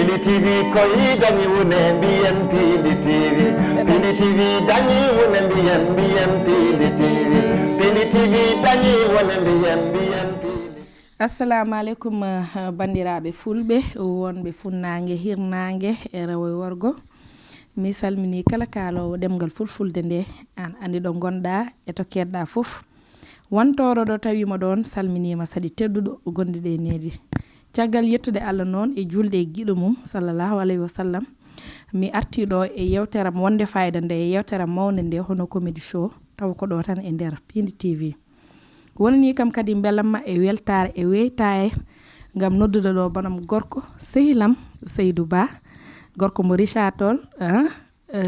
Piindi TV koyi dañi wone mbiyen Piindi TV Piindi TV dañi wone mbiyen Piindi TV Piindi TV dañi wone mbiyen Piindi. Assalamu alaikum bandiraɓe fulɓe wonɓe funnangue hirnangue e rewo worgo mi salmini kala kalowo demgal fulfulde nde an andi ɗo gonɗa e to kedɗa fof wontoro ɗo tawima ɗon salminima sadi tedduɗo gonde ɗe nedi caggal yettude Allah noon e julde e guiɗo mum sallallahu alayhi wa sallam mi arti ɗo e yewteram wonde fayida nde e yewteram mawde nde hono comédie show taw ko ɗo tan e nder Piindi TV wonani kam kadi belamma e weltare e weytaye ngam noddude ɗo banam gorko sehilam Seydou Ba gorko mo Richard-Toll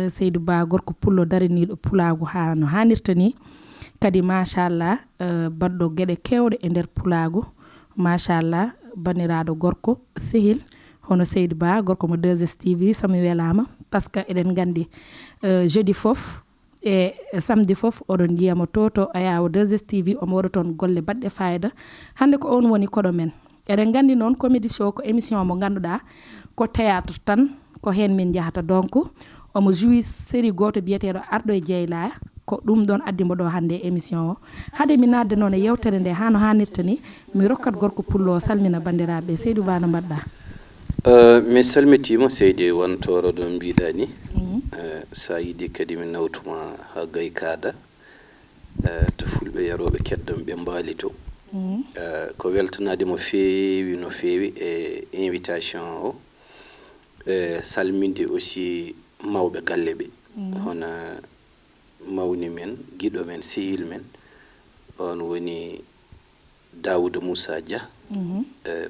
Seydou Ba gorko pullo daraniɗo pulagu ha no hanirta ni kadi machallah badɗo gueɗe kewɗe e nder pulagu machallah baniraɗo gorko sehil hono Seydou Ba gorko mo 2STV somi welama par ce que eɗen gandi jeudi fof e samedi fof oɗon jiyamo to ayawo 2STV omo waɗa toon golle baɗɗe fayida hande ko on woni koɗo men eɗen gandi noon comédie show ko émission mo ganduɗa ko théâtre tan ko hen min jahata donc omo jouit série goto biyeteɗo arɗo e jeylaya ko ɗum ɗon addimo ɗo hande émission o haade mi nadde noon e yewtere nde hano hannirta ni mi rokkat gorko pullo salmina bandiraɓe Seydou Ba no mbaɗɗa mi salmitima seydi wontoro ɗo mbiɗa ni sa yiɗi kadi mi nawtuma ha gay kaada to fulɓe yaroɓe keddam ɓe mbaali to ko weltanade mo feewi no feewi e invitation o salminde aussi mawɓe galle ɓe hono mawni men giɗo men sehil men on woni Daouda Moussa Dia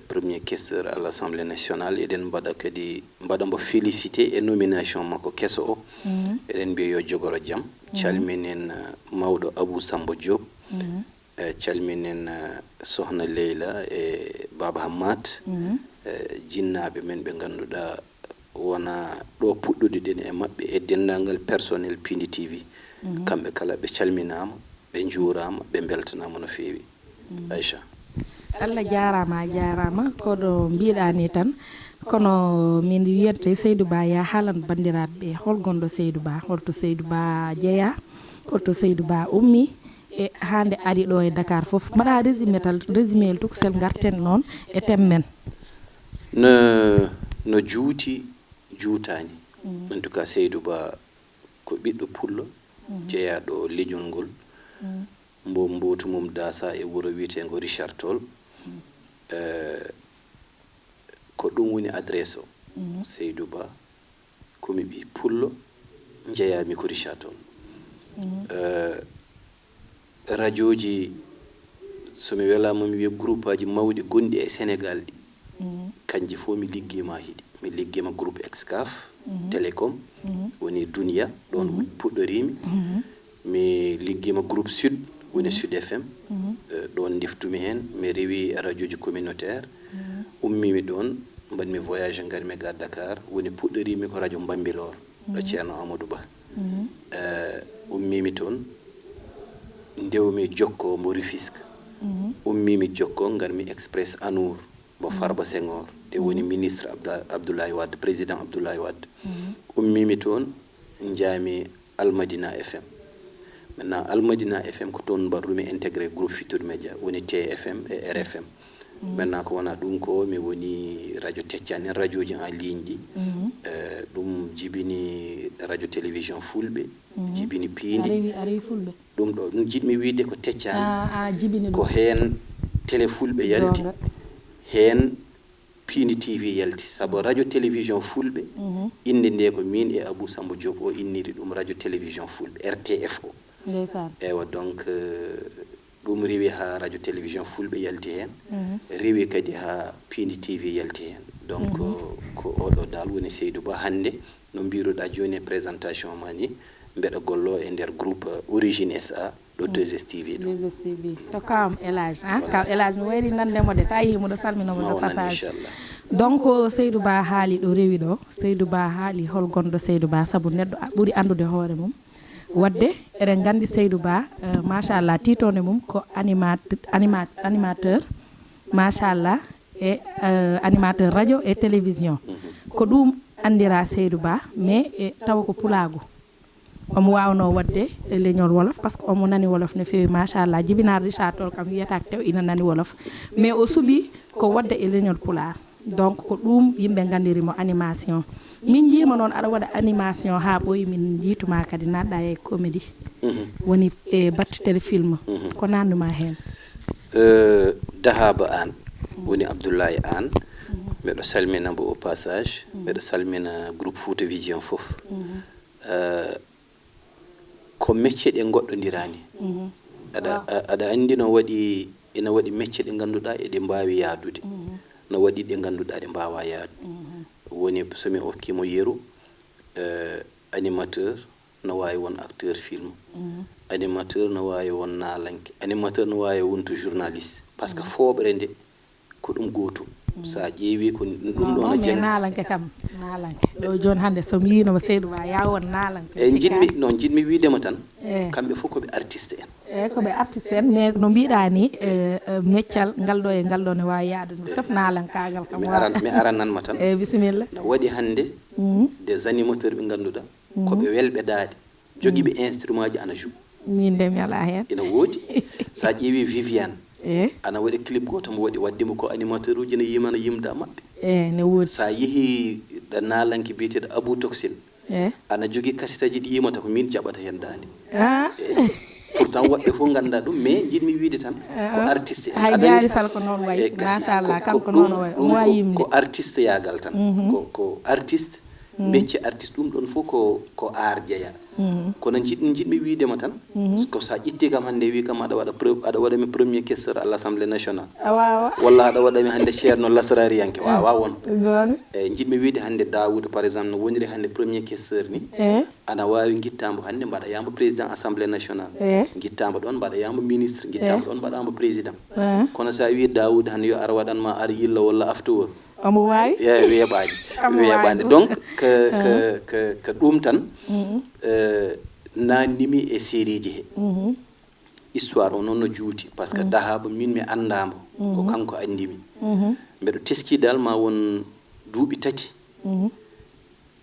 premier questeur à l'Assemblée nationale eɗen mbaɗa kadi mbaɗamo félicité e nomination makko kesso o eɗen mbiya yo jogoro jaam calminen mawɗo Abou Samba Diop calminen sohna Leyla e Baba Hamad jinnaɓe men ɓe ganduɗa wona ɗo puɗɗude ɗen e maɓɓe e dendagal personnel Piindi TV kamɓe kala ɓe calminama ɓe juurama ɓe beltanama no feewi Aïcha Allah jarama koɗo mbiɗa ni tan kono min wiyante Seydou Ba ya haalan bandiraɓe hol gonɗo Seydou Ba holto Seydou Ba jeeya holto Seydou Ba ummi e hande ari ɗo e Dakar foof mbaɗa résumé tukusel garten noon e temmen no juuti juutani en tout cas Seydou Ba ko ɓiɗɗo pullo jeeyaɗo leƴol ngol mbotu mum dasa e wuro wiyetego Richard-Toll ko ɗum woni adresse o Seydou Ba komi ɓi pullo jeeyami ko Richard-Toll radio ji somi welama mi wiya groupe aji mawɗi gonɗi e Sénégal ɗi kanji fof mi liggima hiɗi mi liggima groupe Excaf télécom woni Dunia ɗon puɗɗorimi mi liggima groupe Sud woni Sud FM ɗon deftumi hen mi rewi radio ji communautaire ummimi ɗon mbaɗmi voyage garmi ga Dakar woni puɗɗorimi ko radio Bambilor ɗo ceerno Amadou Ba ummimi toon ndewmi Jokko mo Rufisque ummimi Jokko garmi Express Anour mo Farba Senghor de woni ministre Abdoulaye Wade président Abdoulaye Wade ummimi toon jaami Almadina FM maintenant Almadina FM ko toon mbarrumi intégré groupe Futurs Médias woni TFM et RFM maintenant ko wona ɗum ko mi woni radio teccani radio ji en ligne ɗi ɗum jibini radio télévision fulɓe jibini Piindi ɗum ɗo ɗum jiɗmi wiide ko teccani ko hen télé fulɓe yalti hen Piindi TV yalti saabu radio télévision fulɓe inde nde ko min e Abou Samba Diop o inniri ɗum radio télévision fulɓe RTF o ewa donc ɗum rewi ha radio télévision fulɓe yalti hen rewi kadi ha Piindi TV yalti hen donc ko oɗo dal woni Seydou Ba hande no mbiruɗa joni e présentation ma ni mbeɗa gollo e nder groupe Origine SA ɗo 2STV ɗo 2STV to kawam élage kaw élage mi wayri nandemo de sa yimuɗo salminomo de passage donc Seydou Ba haali ɗo rewi ɗo Seydou Ba haali hol gonɗo Seydou Ba saabu neɗɗo ɓuuri andude hoore mum wadde eɗen gandi Seydou Ba machallah titone mum ko animateur machallah e animateur radio et télévision ko ɗum andira Seydou Ba mais tawa ko pulaagu omo wawno wadde leñol wolof par ce que omo nani wolof no fewi machallah jibinar Richard Toll kam wiyata ko tew ina nani wolof mais o suuɓi ko wadde e leñol pulaar donc ko ɗum yimɓe gandirimo animation min jiima noon aɗa waɗa animation ha ɓooyi min jiituma kadi natɗa e comédie woni e battu téléfilm ko nanduma hen dahaba an woni Abdoulaye An mbeɗo salmina mbo au passage mbeɗo salmina groupe Fouta Vision fof ko mecce ɗe goɗɗodirani aɗa andi no waɗi ina waɗi mecce ɗe ganduɗa eɗe mbawi yaadude no waɗi ɗe ganduɗa ɗe mbawa yaadu woni somi hokkimo yeru animateur no wawi won acteur film animateur no wawi won nalanke animateur no wawi wonto journaliste par ce que fooɓre nde ko ɗum gotum sa ƴeewi ko ɗum ɗo no jangi nalanke kam nalanke ɗo joni hande somi yinoma Seydou Ba ya won nalanke jiɗmi widema tan kamɓe fof koɓe artiste en koɓe artiste en mais no mbiɗa ni meccal ngal ɗo e ngal ɗo ne wawi yaadude sauf nalankagal kam mi arananma tan bisimilla no waɗi hande des animateurs ɓe ganduɗa koɓe welɓe daade joguiɓe instrument ji ana joue min de mi ala hen ina woodi sa ƴeewi Viviane ana waɗi clip goto mo waɗi waddimo ko animateur uji ne yimana yimda mabɓe ne woodi sa yeehi ɗo nalanke biyeteɗo Abou Toxine ana jogui kasitaji ɗi yimata ko min jaɓata hen dande pourtant woɓɓe fof ganda ɗum mais jiɗmi wiide tan ko artiste hay jaari sal ko noon wayi machallah kanko noon wayi omo wawi yimde ko artiste yagal tan ko artiste becce artiste ɗum ɗon fof ko art jeeya kono jiɗmi wiidema tan ko sa ƴitti kam hande wi kam aɗa waɗami premier questeur à l'Assemblée nationale walla aɗa waɗami hande ceerno lasrariyanke wawa won eyyi jiɗmi wiide hande Daoud par exemple no woniri hande premier questeur ni ana wawi guittambo hande mbaɗayamo président assemblée nationale guittambo ɗon mbaɗayamo ministre guittambo ɗon mbaɗamo président kono sa wi Daoud hande yo ar waɗanma ar yillo walla aftowol omo wawi weeɓani donc ko ɗum tan nannimi e série ji he histoire o noon no juuti par ce que dahaba min mi andamo ko kanko andimi mbeɗo teskidal ma won duuɓi tati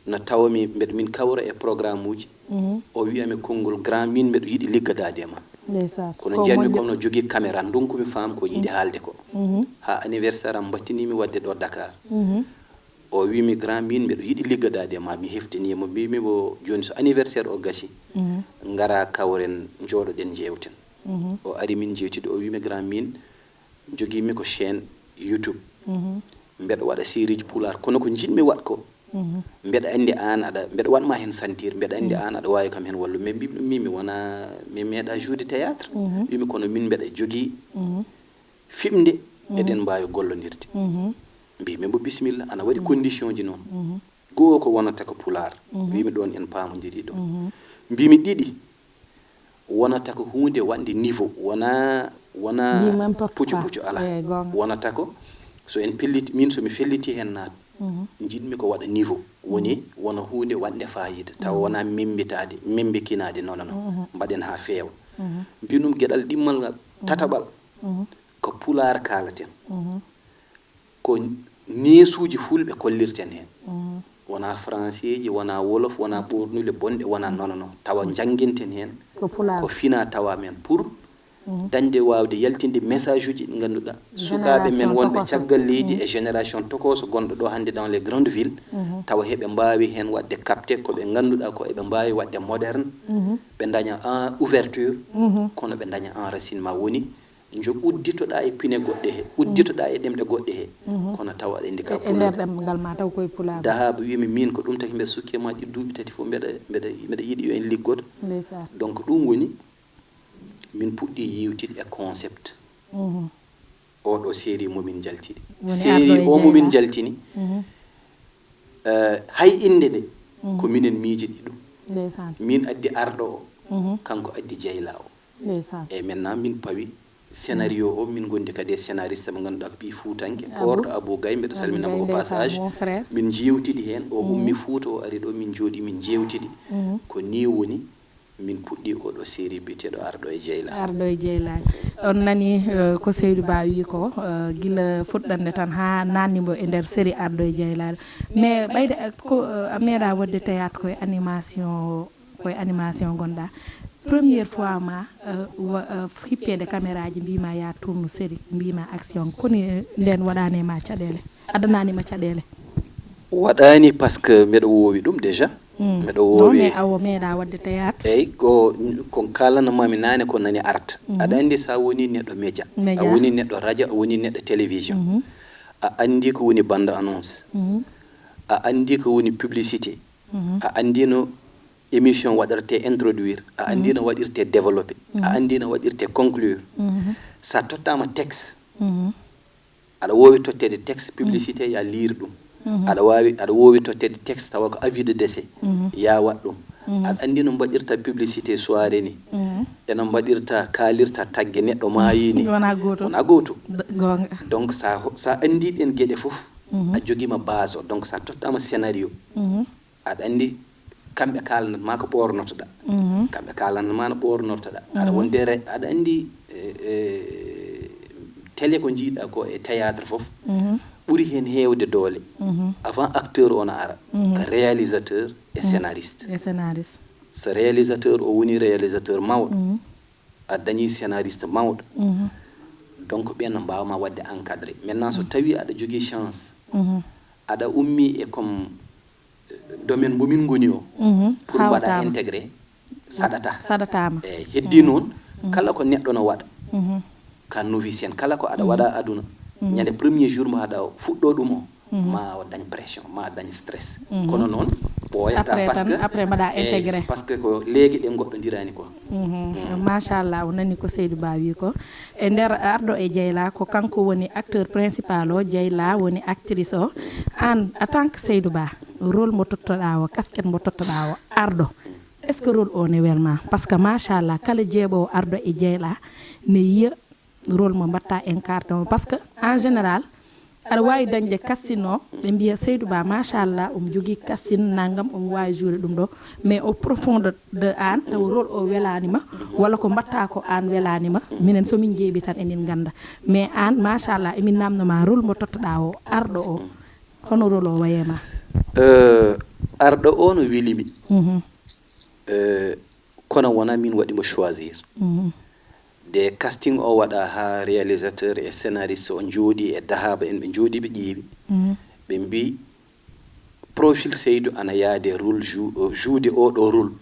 no tawami mbeɗo min kawra e programme uji o wiyami konngol grand min mbeɗo yiɗi liggadade e ma kono jiyatmi kom no jogui caméra donkumi faam ko yiɗi haalde ko ha anniversaire am battinimi wadde ɗo Dakar o wimi grand min mbeɗo yiɗi liggadade e ma mi heftinimo mbimi mo joni so anniversaire o gasi ngara kawren jooɗoɗen jewten o ari min jewtide o wimi grand min joguimi ko chaîne YouTube mbeɗa waɗa série ji pulaar kono ko jiɗmi waɗ ko mbeɗa andi an mbeɗa waɗma hen sentir mbeɗa andi an aɗa wawi kam hen wallu mais mbimi ɗum mi wona mi meeɗa joude théâtre wimi kono min mbeɗa jogui fimde eɗen mbawi gollodirde mbimi mo bisimilla ana waɗi condition ji noon goho ko wonata ko pulaar wimi ɗon en pamodiri ɗo mbimi ɗiɗi wonata ko hunde wande niveau wona puccu ala wonata ko so en pelliti min somi felliti hen naat jiɗmi ko waɗa niveau wona hunde wande fayida taw wona membikinade noon mbaɗen ha feewa mbinum gueɗal ɗimmal ngal tataɓal ko pulaar kalaten ko nesuji fulɓe kollirten hen wona français ji wona wolof wona ɓornule bonɗe wona noon tawa jangguinten hen ko fina tawa men pour dañde wawde yaltinde message uji ɗi ganduɗa sukaɓe men wonɓe caggal leydi e génération tokoso gonɗo ɗo hande dans les grandes villes tawa heɓe mbawi hen wadde capté koɓe ganduɗa ko eɓe mbawi wadde moderne ɓe daña en ouverture kono ɓe daña enracinement woni jo udditoɗa e pine goɗɗe he udditoɗa e ɗemɗe goɗɗe he kono tawa aɗa indi ka ɗemgal ma taw koye pulaar dahaba wimi min ko ɗum taki mbeɗa sukki maji duuɓi tati fof mbeɗa yiiɗi yo en liggoto donc ɗum woni min puɗɗi yiwtide e concept oɗo série momin jaltiɗi série o momin jaltini hay inde ɗe ko minen miijiɗi ɗum min addi arɗo o kanko addi jeyla o eyyi maintenant min pawi scénario o min gondi kadi e scénariste mo ganduɗa ko ɓi fuutanke porɗo Abou Gaye mbeɗa salminamo au passage min jewtiɗi hen o ummi Fouta o ari ɗo min jooɗi min jewtiɗi ko ni woni min puɗɗi oɗo série biteɗo arɗo e jeylani on nani ko Seydou Ba wi ko gila fuɗɗande tan ha nannimo e nder série arɗo e jeylani mais ɓayde ko a meeɗa wadde théâtre koye animation gonɗa première fois ma hippede caméra ji mbima ya tourne série mbima action koni nden waɗani ma caɗele adananima caɗele waɗani par ce que mbeɗo wowi ɗum déjà mbeɗo wowi awo meeɗa wadde théâtre eyyi ko kalannomami nane ko nani arta aɗa andi sa woni neɗɗo média a woni neɗɗo radio a woni neɗɗo télévision a andi ko woni bande annonce a andi ko woni publicité a andi no émission waɗirte introduire a andi no waɗirte développé a andi no waɗirte conclure sa tottama texte aɗa wowi tottede texte publicité ya lire ɗum aɗa wowi tottede texte tawa ko avis de décès ya wat ɗum aɗa andi no mbaɗirta publicité soirée ni eno mbaɗirta kalirta tagge neɗɗo mayini wona goto donc sa andi ɗen gueɗe foof a joguima base o donc sa tottama scénario aɗa andi kamɓe kalanatma ko ɓornotoɗa kamɓe kalanatma no ɓornotoɗa aɗa wonde aɗa andi télé ko jiiɗa ko e théâtre foof ɓuri hen hewde doole avant acteur o no ara ko réalisateur et scénariste so réalisateur o woni réalisateur mawɗo a dañi scénariste mawɗo donc ɓen no mbawma wadde encadré maintenant so tawi aɗa jogui chance aɗa ummi e comme domaine momin goni o pour mbaɗa intégré saɗatama eyyi heddi noon kala ko neɗɗo no waɗa ka novicien kala ko aɗa waɗa aduna ñande premier jour ma aɗa fuɗɗo ɗum o ma dañ pression ma dañ stress kono noon ɓoyata après mbaɗa intégré par ce que ko leegi ɗe goɗɗodirani quoi machallah o nani ko Seydou Ba wi ko e nder arɗo e Dieyla ko kanko woni acteur principal o Dieyla woni actrice o an en tant que Seydou Ba rôle mo tottoɗa o casquette mo tottoɗa o arɗo est ce que rôle o ne welma par ce que machallah kala jeeɓowo arɗo e Dieyla ne yiya rôle mo mbatta incarné o par ce que en général aɗa wawi dañde casting o ɓe mbiya Seydou Ba machallah omo jogui casting naggam omo wawi jouer ɗum ɗo mais au profond de an taw rôle o welanima walla ko mbatta ko an welanima minen somin jeeɓi tan emin ganda mais an machallah emin namdoma rôle mo tottoɗa o arɗo o hono rôle o wayema arɗo o no welimi kono wona min waɗimo choisir de casting o waɗa ha réalisateur et scénariste o jooɗi e dahaba en ɓe jooɗi ɓe ƴeewi ɓe mbi profil Seydou ana yaade rôle joude oɗo rôle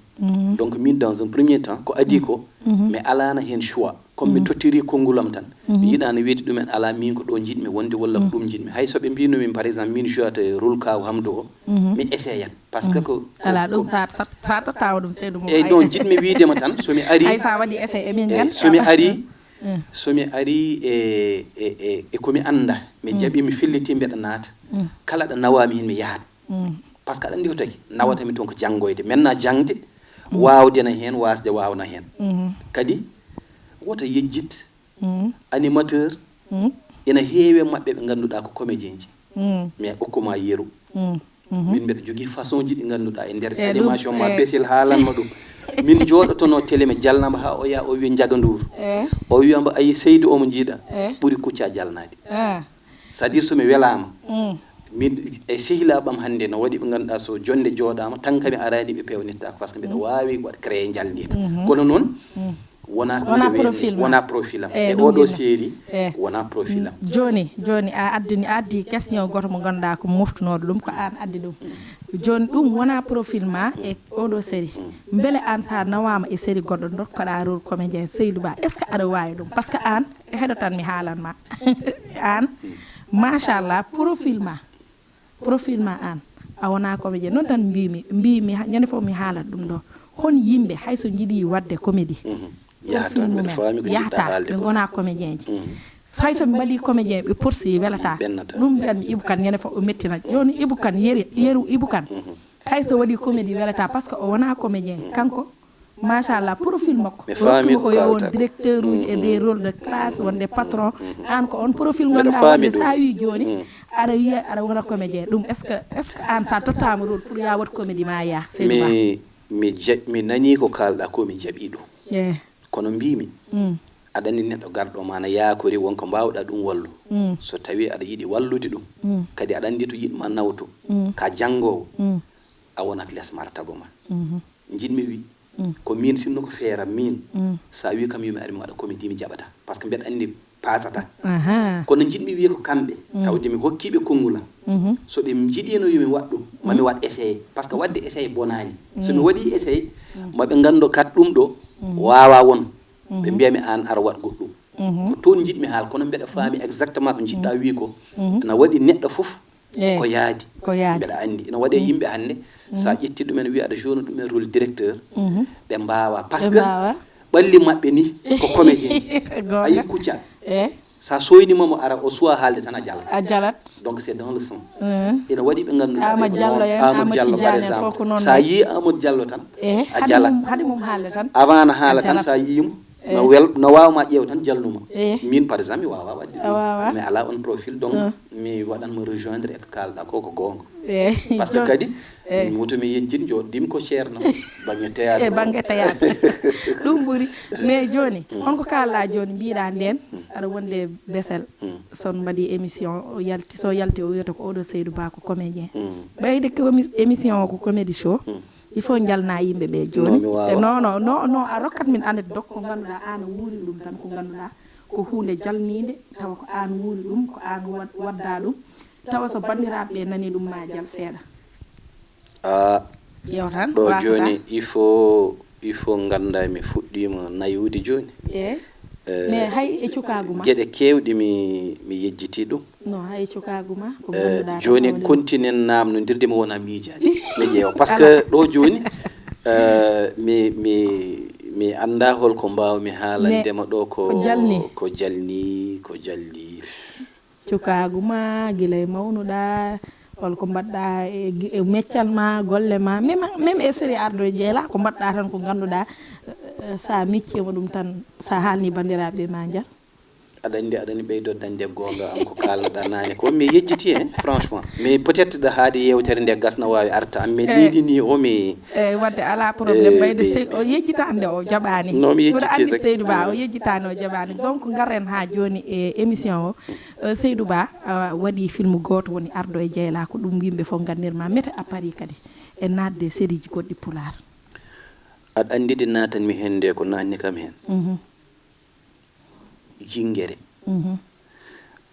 donc min dans un premier temps ko adi ko mi alano hen choix comme mi tottiri konngulam tan mi yiɗano weedi ɗumen ala min ko ɗo jiɗmi wonde walla ko ɗum jiɗmi hay soɓe mbinomin par exemple min jouata rôle kaw Hamdou o mi essayat par ce que ko ala ɗum sa tottama ɗum Seydou mo eyyi non jiɗmi wiidema tan somi ari hay sa waɗi essai emin ganda somi ari e komi anda mi jaɓi mi filliti mbeɗa naata kala ɗo nawami hen mi yahat par ce que aɗa andi ko taki nawatami toon ko janggoyde maintenant jangde wawdena hen wasde wawna hen kadi woto yejjit animateur ina heewe mabɓe ɓe ganduɗa ko comédien ji mais hokkuma yeru min mbeɗa jogui façon ji ɗi ganduɗa e nder animation ma besil haalanma ɗum min jooɗotono télé mi jalnama ha o yaa o wi Ndiaga Ndour o wiyamba ayi Seydou omo jiiɗa ɓuuri kucca jalnade c'est à dire somi welama min e sehilaɓam hannde no waɗi ɓe ganduɗa so jonde jooɗama tan kami arani ɓe pewnitta par ce que mbiɗa wawi waɗ créé jalnide kono noon wona profil am e oɗo série wona profil am joni a addi question goto mo ganduɗa ko moftunoɗo ɗum ko an addi ɗum joni ɗum wona profil ma e oɗo série beele an sa nawama e série goɗɗo dokkoɗa rôle comédien Seydou Ba est ce que aɗa wawi ɗum par ce que an heɗo tan mi haalanma an machallah profil ma an a wona comédien noon tan mbimi ñande fof mi haalat ɗum ɗo hon yimɓe hayso jiiɗi wadde comédie yahata ɓe gona comédien ji hayso ɓe mbaɗi comédien ɓe poursuit welata ɗum mbiyanmi Ibou Kane ñande fof o mettina joni Ibou Kane yeru Ibou Kane hayso waɗi comédie welata par ce que o wona comédien kanko machallah profil makko rokkimo ko yo won directeur uji e des rôles de classe wonde patron an ko on profil gonɗa wadde sa wi joni aɗa wiya aɗa wona comédien ɗum est ce que an sa tottama rôle pour ya wat comédie ma ya mais mi nani ko kalɗa ko mi jaɓiɗo yeah. kono mbimi aɗa andi neɗɗo garɗo mana yakori wonko mbawɗa ɗum wallu so tawi aɗa yiɗi wallude ɗum kadi aɗa andi to yiɗma nawto ka janngowo a wonat less martaba ma jinmi wi ko min sinno ko feera min sa wi kam yumi aɗa mi waɗa comédie mi jaɓata par ce que mbeɗa andi pasata kono jinmi wi ko kamɓe tawde mi hokkiɓe konngula so ɓe jiɗino yomi waɗɗum mami waɗ essayé par ce que wadde essayé bonani so mi waɗi essayé maɓe gando kat ɗum ɗo wawa won ɓe mbiyami an ara waɗ goɗɗum ko toon jiɗmi haal kono mbeɗa faami exactement ko jiɗɗa wi ko ina waɗi neɗɗo fof ko yaadi mbeɗa andi ina waɗe yimɓe hannde sa ƴetti ɗumen wi aɗa jona ɗumen rôle directeur ɓe mbawa par ce que ɓalli maɓɓe ni ko comédien ayi kucca sa soynimamo ara o suwa haalde tan a jalat donc c'est dans le sang ina waɗi ɓe ganduɗa Amadou Diallo par exemple sa yi Amadou Diallo tan a jalat avant na haala tan sa yimo no wawma ƴeew tan jalnuma min par exemple mi wawa wadde ɗum mais ala on profil donc mi waɗanmo rejoindre e ko kalɗa ko gonga par ce que kadi woto mi yejjin joɗɗim ko ceerno banggue théâtre banggue théâtre ɗum ɓuuri mais joni honko kalɗa joni mbiɗa nden aɗa wonde Bessel son mbaɗi émission so yalti o wiyata ko oɗo Seydou Ba ko comédien ɓayde ko émission o ko comédie show il faut jalna yimɓe ɓe joni non a rokkat min ande dok ko ganduɗa an a wuuri ɗum tan ko ganduɗa ko hunde jalnide tawa ko an wuuri ɗum ko an wadda ɗum tawa so bandiraɓe ɓe nani ɗum ma jal seeɗa yew tan ɗo joni il faut ganda mi fuɗɗima nayude joni mais hay e cukagu ma gueɗe kewɗe mi yejjiti ɗum non hay cukagu ma ko ganduɗa joni continent namnodirde mi wona miijade mi ƴeewa par ce que ɗo joni mi anda holko mbawmi haalandema ɗo ko jalni cukagu ma guila e mawnuɗa holko mbaɗɗa e meccal ma golle ma même e série ardo e jeeyla ko mbaɗɗa tan ko ganduɗa sa miccima ɗum tan sa haalni bandiraɓe ma jal aɗa andi ɓeydo dañde gonga am ko kalɗa nane ko mi yejjiti hen franchement mais peut être ɗa haade yewtere nde gasna wawi arta am mais ɗiɗini omi wadde ala probléme ɓayde o yejjitande o jaɓani mbiɗa andi Seydou Ba o yejjitani o jaɓani donc garren ha joni e émission o Seydou Ba waɗi film goto woni ardo e jeeyla ko ɗum yimɓe fof gandirma mete a paari kadi e nadde série ji goɗɗi pulaar aɗa andi de natanmi hen nde ko nanni kam hen jingere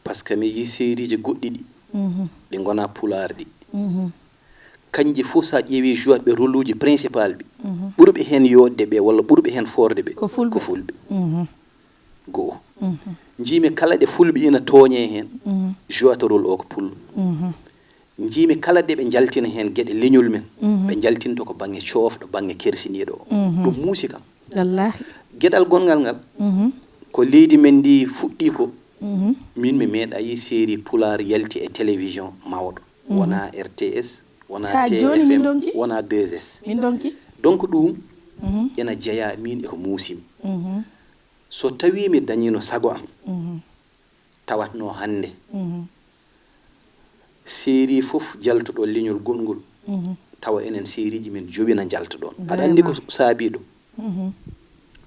par ce que mi yi série ji goɗɗi ɗi ɗi gona pulaar ɗi kanji fof sa ƴeewi jouat ɓe rôle uji principal ɓe ɓurɓe hen yodde ɓe walla ɓurɓe hen forde ɓe ko fulɓe goho jiimi kala ɗe fulɓe ina tooñe hen jouata rôle o ko pullo jiimi kala de ɓe jaltina hen gueɗe leñol men ɓe jaltinto ko banggue coofɗo banggue kersiniɗo o ɗum muusi kam wallahi gueɗal gongal ngal ko leydi men ndi fuɗɗi ko min mi meeɗa yi série pulaar yalti e télévision mawɗo wona RTS wona TFM wona 2S donc ɗum ena jeeya min eko muusimi so tawi mi dañino sago am tawatno hannde série fof jaltuɗo leñol gongol tawa enen série ji men jowina jaltuɗon aɗa andi ko saabi ɗum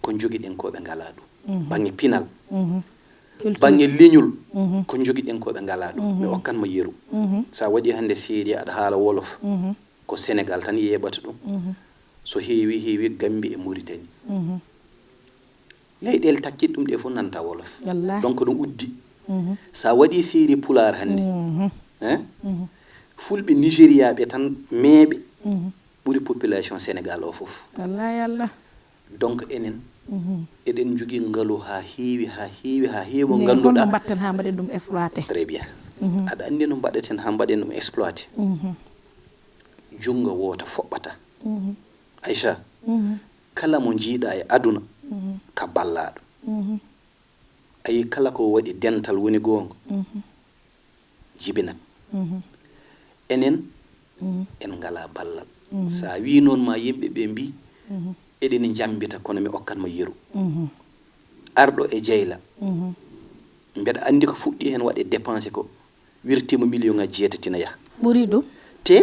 ko jogiɗen ko ɓe ngala ɗum banggue pinal banggue leñol ko jogiɗen ko ɓe ngala ɗum mi okkan mo yeru sa waɗi hannde série aɗa haala wolof ko Sénégal tan yeɓata ɗum so heewi Gambie e Mauritanie leyɗele takkiɗe ɗum ɗe fof nanta wolof donc ɗum uddi sa waɗi série pulaar hannde fulɓe Nigéria ɓe tan meeɓe ɓuri population Sénégal o fof donc enen eɗen jogui ngaalu ha heewi mo ganduɗa mbatten ha mbaɗen ɗum exploité très bien aɗa andi no mbaɗeten ha mbaɗen ɗum exploité jungo woota foɓɓata Aïcha kala mo jiiɗa e aduna ka ballaɗo ayi kala ko waɗi dental woni gonga jibinat enen en ngala ballal sa wi noon ma yimɓe ɓe mbi eɗen jambita kono mi okkan mo yeru arɗo e jeyla mbeɗa andi ko fuɗɗi hen waɗe dépensé ko wirtima million ngaji 7 tina yaha ɓuri ɗum te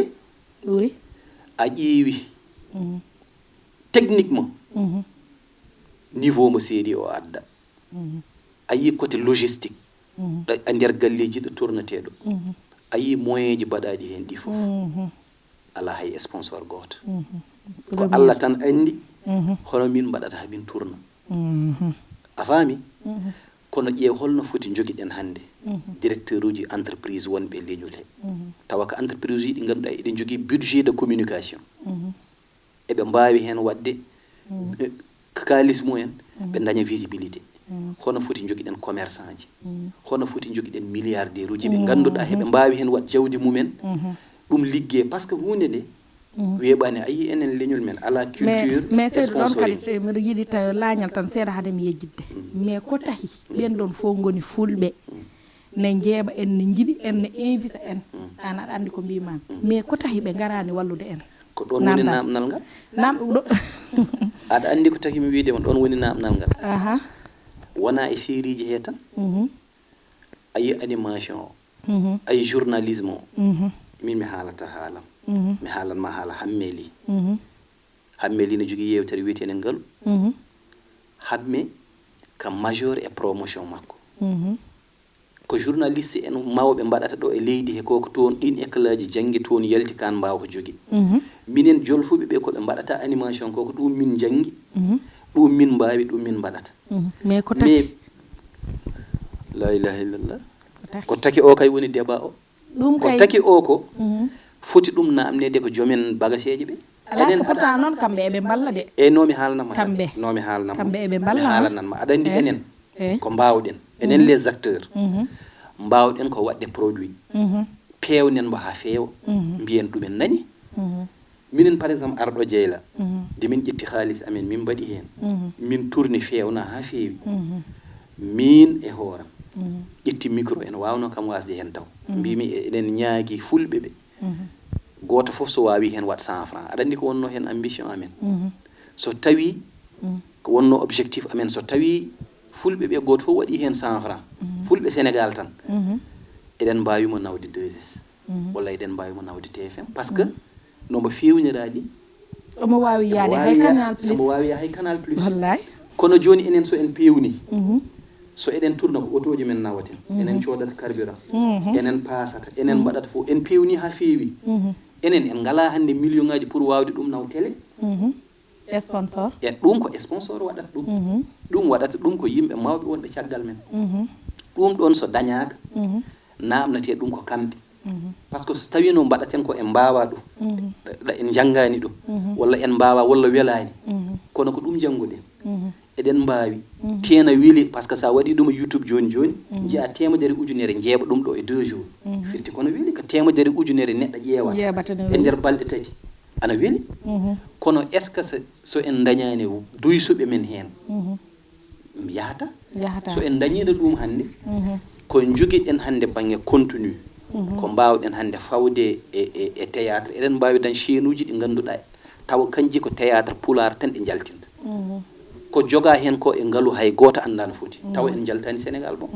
ɓuri a ƴeewi techniquement niveau mo série o adda ayi côté logistique a nder galleji ɗo tournateɗo ayi moyen ji baɗaɗi hen ɗi fof ala hay sponsor goto ko Allah tan andi hono min mbaɗata hamin tourna a faami kono ƴeew holno foti joguiɗen hannde directeur uji entreprise wonɓe leñol he tawa ko entreprise uji ɗi ngannduɗa eɗen jogui budget de communication eɓe mbawi hen wadde kalis mumen ɓe daña visibilité hono foti joguiɗen commerçant ji hono foti joguiɗen milliardaire uji ɓe ngannduɗa heɓe mbawi hen wat jawdi mumen ɗum liggue par ce que hunde nde weeɓani ayi enen leñol men ala culture mais seeɗa ɗon kadi mbiɗa yiiɗi taw laañal tan seeɗa haade mi yejjidde mais ko tahi ɓen ɗon fof goni fulɓe ne jeeɓa en ne jiiɗi en ne invita en an aɗa andi ko mbimami mais ko tahi ɓe garani wallude en ko ɗon woni namdal ngal ɗo aɗa andi ko tahi mi wiidema ɗon woni namdal ngal wona e série ji he tan ayi animation o ayi journalisme o min mi haalata haalam mi haalanma haala hammeli hammeli ne jogui yewtere wiyetene ngaalu hamme ka majeur e promotion makko ko journaliste en mawɓe mbaɗata ɗo e leydi he koko toon ɗin école ji janggi toon yalti kan mbawa ko jogui minen jolfuɓe ɓe koɓe mbaɗata animation koko ɗum min janggi ɗum min mbawi ɗum min mbaɗata mais ko taki la ilaha illallah ko taki o kay woni débat o ko taki o ko foti ɗum namnede ko joomen bagaseji ɓe ala pourtant noon kamɓe eɓe balla de e nomi haalnama kamɓe nomi haalnama kamɓe eɓe balla mi haalananma aɗa andi enen ko mbawɗen enen les acteurs mbawɗen ko waɗde produit pewnen mo ha feewa mbiyen ɗumen nani minen par exemple arɗo Dieyla de min ƴetti haalis amen min mbaɗi hen min tourni fewna ha feewi min e hooram ƴetti micro en wawno kam wasde hen taw mbimi eɗen ñaagui fulɓe ɓe goto foof so wawi hen wat 100 francs aɗa andi ko wonno hen ambition amen so tawi ko wonno objectif amen so tawi fulɓe ɓe goto fof waɗi hen 100 francs fulɓe Sénégal tan eɗen mbawimo nawde 2S walla eɗen mbawimo nawde TFM par ce que nomo fewnira ɗi omo wawi yaade hay canal plus omo wawi hay canal plus wallahi kono joni enen so en pewni so eɗen tourna ko autoji men nawaten enen coodata carburant enen pasata enen mbaɗata fof en pewni ha feewi enen en ngala hande million ngaji pour wawde ɗum naw télé sponsor e ɗum ko sponsor waɗata ɗum ɗum waɗata ɗum ko yimɓe mawɓe wonɓe caggal men ɗum ɗon so dañaka namnate ɗum ko kamɓe par ce que so tawi no mbaɗaten ko en mbawa ɗum en janggani ɗum walla en mbawa walla welani kono ko ɗum janggoɗen eɗen mbawi teena weeli par ce que sa waɗi ɗum YouTube joni joni jiya 100 ujunere jeeɓa ɗum ɗo e 2 jours firti kono weeli ko 100 ujunere neɗɗo ƴeewata e nder balɗe tati ana weeli kono est ce que so en dañani duysuɓe men hen yahata so en dañino ɗum hande ko joguiɗen hande banggue contenu ko mbawɗen hande fawde e théâtre eɗen mbawi dañ chaine uji ɗi ganduɗa tawa kanji ko théâtre pulaar tan ɗe jaltinta ko joga hen ko e ngaalu hay goto anda no foti tawa en jaltani Sénégal bon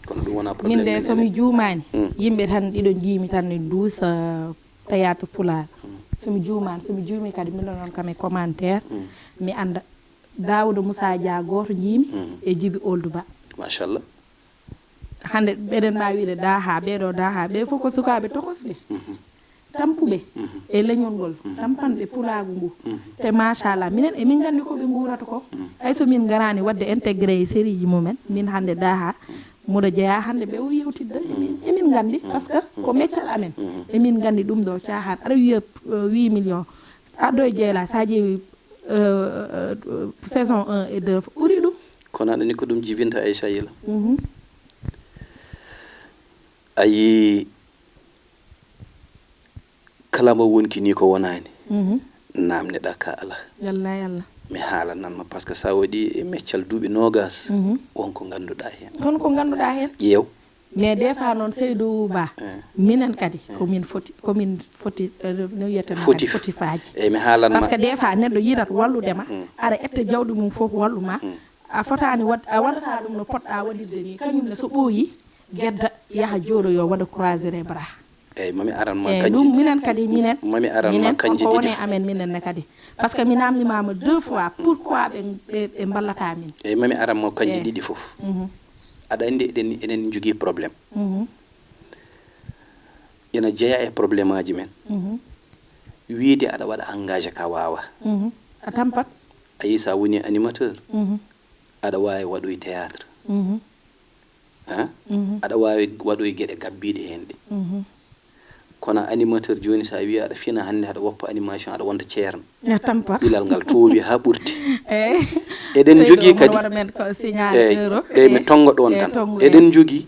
kono ɗum wona probléme min de somi juumani yimɓe tan ɗiɗo jiimi tan ne duusa théâtre pulaar somi juumi kadi miɗo noon kam e commentaire mi anda Daouda Moussa Dia goto jiimi e Djiby Oldou Ba machallah hande ɓeɗen mbawi wiide daha ɓe fof ko sukaɓe tokosɓe tampuɓe e leñol ngol tampanɓe pulaagu ngu te machallah minen emin gandi koɓe guurata ko hayso min garani wadde intégré e série ji mumen min hande daha moɗo jeeya hande ɓe o yewtidde emin gandi par ce que ko meccal amen emin gandi ɗum ɗo cahat aɗa wiya 8 millions aɗo e Dieyla sa ƴeewi saison 1 et 2 ɓuuri ɗum kono aɗa ni ko ɗum jibinta Aïcha Yila ayi kala mo wonki ni ko wonani namneɗa ka ala yalla mi haalananma par ce que sa waɗi e meccal duuɓi nogas wonko ganduɗa hen kono ko ganduɗa hen ƴeew mais des fois noon Seydou Ba minen kadi komin foti no wiyete fotifaji eyyi mi haalanma par ce que des fois neɗɗo yiɗat walludema ara ette jawdi mum fof walluma a fotani a waɗata ɗum no poɗɗa waɗirde ni kañumne so ɓooyi gedda yaaha jooɗoyo waɗa croiser les bras eyyi mami aran ma kanji dum minen kadi minen mami aran ma kanji didi amen minen ne kadi parce que mi namni mama 2 fois pourquoi be ballata min eyyi mami aran ma kanji didi fof ada andi enen jogi problème yana jeya e problème aji men wiide ada wada engagé ka wawa atampat ayisa woni animateur ada wawi wadoy théâtre ada wawi wadoy gede gabbide hende kono animateur joni sa wi ada fina hande ada woppa animation ada wonta ceerno tampa bilal ngal towi ha burti eden jogi kadi mi tongo don tan eden jogi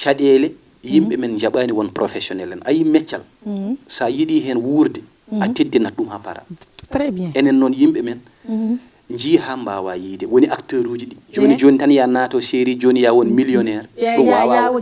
cadele yimbe men jabani won professionnel en ayi meccal sa yidi hen wuurde a teddina dum ha para très bien enen non yimbe men ji ha mbawa yide woni acteur uji di joni tan ya nato série joni ya won millionnaire dum wawa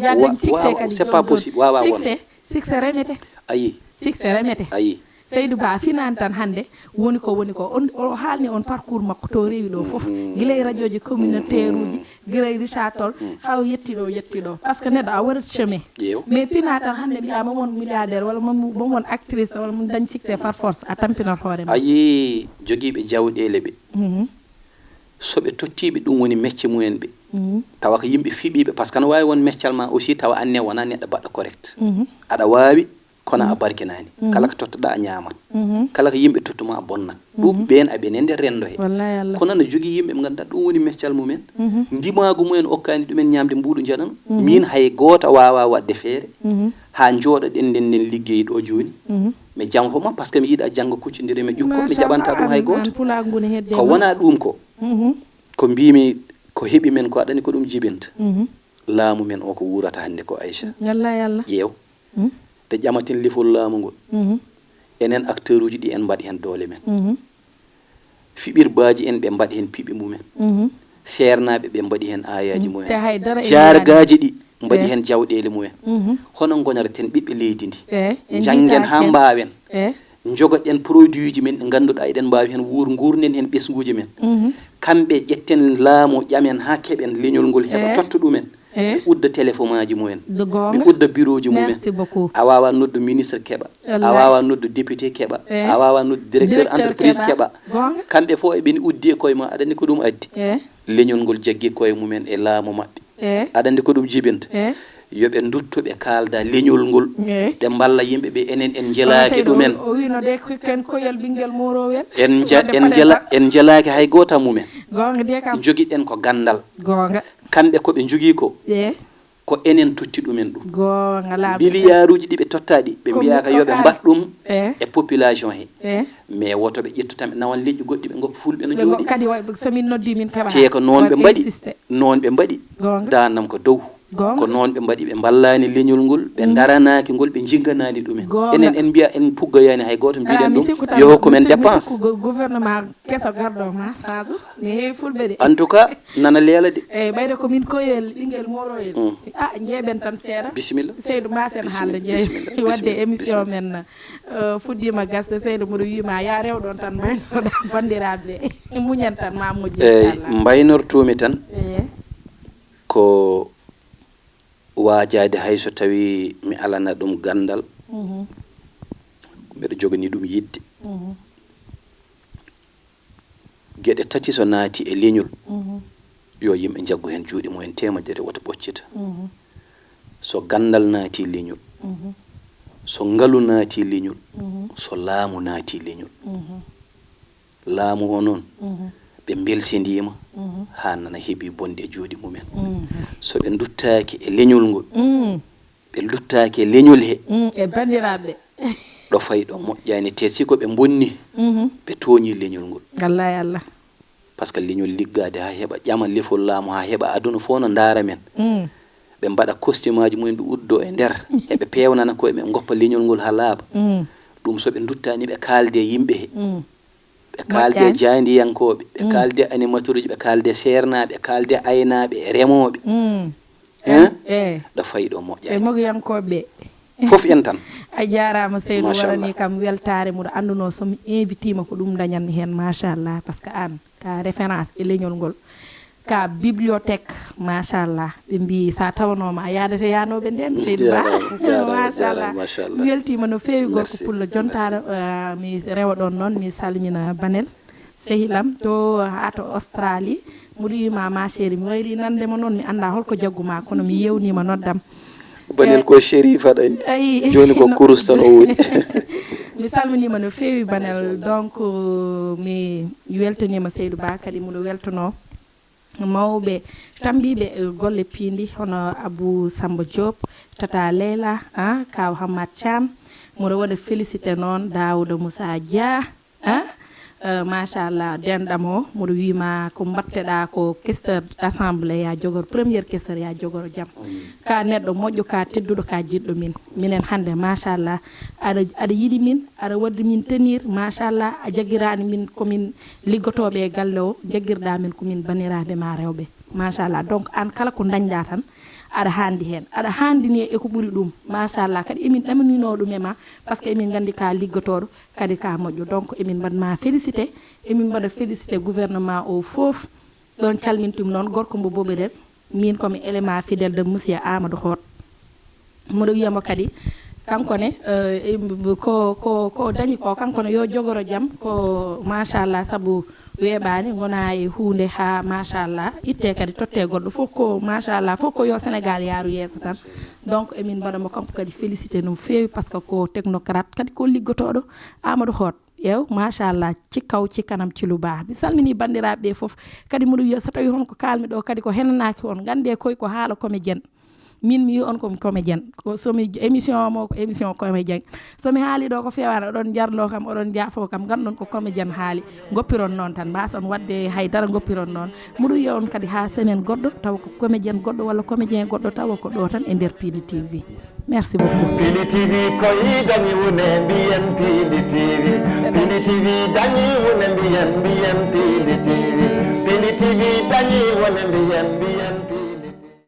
c'est pas possible wawa won succès remete ayi succès remete ayi Seydou Ba finan tan hande woni ko on halni on parcours makko to rewi do fof gilay radio ji communautaire uji gilay risatol haw yetti do parce que neddo a warat chemin mais pina tan hande biya mo won milliardaire wala mo won actrice wala mo dañ succès par force a tampinor hoore ma ayi jogibe jawdele be sobe tottibe dum woni métier mumen be tawa ko yimbe fibibe parce que no wawi won métier ma aussi tawa anne wona neddo baddo correct ada wawi kono a barkinani kala ko tottoda a ñaamat kala ko yimbe tottuma a bonna dum ben abe nende rendo he kono no jogi yimbe nganda dum woni meccal mumen ndimaagu mumen okkani dumen ñamde mbuudu janan min hay goto wawa wadde feere ha joodo den liggey do joni me jam fo ma parce que mi yida janga kuccindire me jukko mi jabanta dum hay goto ko wona dum ko mbimi ko hebi men ko adani ko dum jibinta laamu men o ko wurata hande ko Aisha yalla yew te jamatin lifol laamu ngol enen acteur uji di en mbadi hen doole men fibir baaji en be mbadi hen pibi mumen seernaabe be mbadi hen ayaji mumen jargaaji di mbadi hen jawdele mumen hono gonarten bibbe leydi ndi jangen ha mbaawen jogoden produit ji men ganduda eden mbaawi hen ngurnen hen besguji men kambe jetten laamu jamen ha keben leñol ngol heba totto dumen udda téléphone aji mumen be udda bureau ji mumen a wawa noddu ministre keba a wawa noddu député keba a wawa noddu directeur entreprise keba kambe fo e ben uddi koy ma adani ko dum addi leñol ngol jaggi koy mumen e laamu mabbe adandi ko dum jibinta yobe nduttobe kalda leñol ngol de balla yimbe be enen en jelaaki dumen o wino de ken koyal bingel morowen en jelaaki hay gota mumen gonga de kam jogiden ko gandal gonga kambe ko be jogi ko ko enen totti dumen dum gonga la biliyaaruji dibe tottadi be biya ka yobe mbaddum e population he mais woto be jettutam nawan leƴƴi goddi be ngop fulbe no jodi kadi so min noddi min kaba te ko non be mbadi danam ko dow ko non be mbadi be ballani leñol ngol be daranaaki ngol be jinganani dumen enen en biya en puggayani hay goto biiden dum yo hokku men dépense gouvernement keso gardo ma sazu ne fulbe de en tout cas nana leela de bayde ko min koyel bingel moroyel njeben tan seeda bismillah Seydou ma sen haalde jeey wadde émission men fuddima gasde Seydou mudo wima ya rew don tan mayno bandirabe muñan tan ma mujji inshallah mbaynortumi tan ko waajade hayso tawi mi alana dum gandal mbedo jogani dum yidde gede tati so naati e leñol yo yimbe jaggu hen juudi mo en temedere wata boccita so gandal naati leñol so ngalu naati leñol so laamu naati leñol laamu honon be belsindima ha nana hebi bonde joodi mumen so be duttaaki e leñol ngol be duttaaki e leñol he e bandirabe do fay do mojjani te siko be bonni be toñi leñol ngol wallahi Allah parce que leñol liggade ha heba jama lefol laamu ha heba aduna fo no ndara men be mbada costume aji mumen be uddo e der e be pewnana ko be ngoppa leñol ngol ha laaba dum so be duttani be kalde yimbe he be kalde jandi yankobe be kalde animateur be kalde serna be kalde aynaabe remobe da faydo mojja e mogo yankobe fof en tan a jaarama Seydou warani kam weltare mudo anduno somi invité ma ko dum dañan hen machallah parce que an ka référence e leñol ngol ka bibliothèque machallah ɓe mbi sa tawanoma a yadata yanoɓe nden Seydou Ba machallah mi weltima no fewi gorko pullo jontara mi rewa ɗon noon mi salmina Banel sehilam to ha to Australie muɗo wima ma chéri mi wayri nandema noon mi anda holko jagguma kono mi yewnima noddam Banel ko chéri faɗani ayi joni ko kurus tan o woni mi salminima no fewi Banel donc mi weltanima Seydou Ba kadi muɗo weltano mawɓe tambiɓe golle Piindi hono Abou Samba Diop Tata Leila kaw Hamad Thiam muɗo waɗa félicité noon Daouda Moussa Dia machallah denɗam o muɗo wima ko batteɗa ko questeur d'assemblée ya jogor première questeur ya jogoro jaam ka neɗɗo moƴƴo ka tedduɗo ka jiɗɗo min minen hande machallah aɗa yiɗi min aɗa waddi min tenir machallah a jaguirani min komin liggotoɓe e galle o jaguirɗa min komin baniraɓe ma rewɓe machallah donc an kala ko dañɗa tan aɗa handi hen aɗa handini e ko ɓuuri ɗum machallah kadi emin ɗaminino ɗum e ma par ce que emin gandi ka liggotoɗo kadi ka moƴƴo donc emin mbaɗma félicité emin mbaɗa félicité gouvernement o foof ɗon calmintum noon gorko mbo boɓeɗen min komi élément fidèle de monsieur Amadou Hott mboɗo wiyamo kadi kankone ko dañi ko kankone yo jogoro jaam ko machallah saabu weeɓani gona e hunde ha machallah itte kadi totte goɗɗo fof ko machallah fof ko yo Sénégal yaaru yeeso tan donc emin mbaɗamo kanko kadi félicité no fewi par ce que ko technocrate kadi ko liggotoɗo Amadou Hott yew machallah cikkaw cikkanam cilu ba mi salmini bandiraɓe ɓe foof kadi muɗo wiya so tawi hon ko kalmi ɗo kadi ko henanaki on gande koy ko haala comédienne min mi wi on komi comédienne ko somi émission mo ko émission comédienne somi haali ɗo ko fewani oɗon jarno kam oɗon jafo kam gandon ko comédienne haali goppiron noon tan mbason wadde haydara goppiron noon muɗo wiya on kadi ha semaine goɗɗo tawa ko comédienne goɗɗo walla comédien goɗɗo tawa ko ɗo tan e nder Piindi TV merci beaucoup Piindi TV koye dañi wone mbiyen Piindi TV Piindi TV dañi wone mbiyen Piindi TV Piindi TV dañi wone mbiyen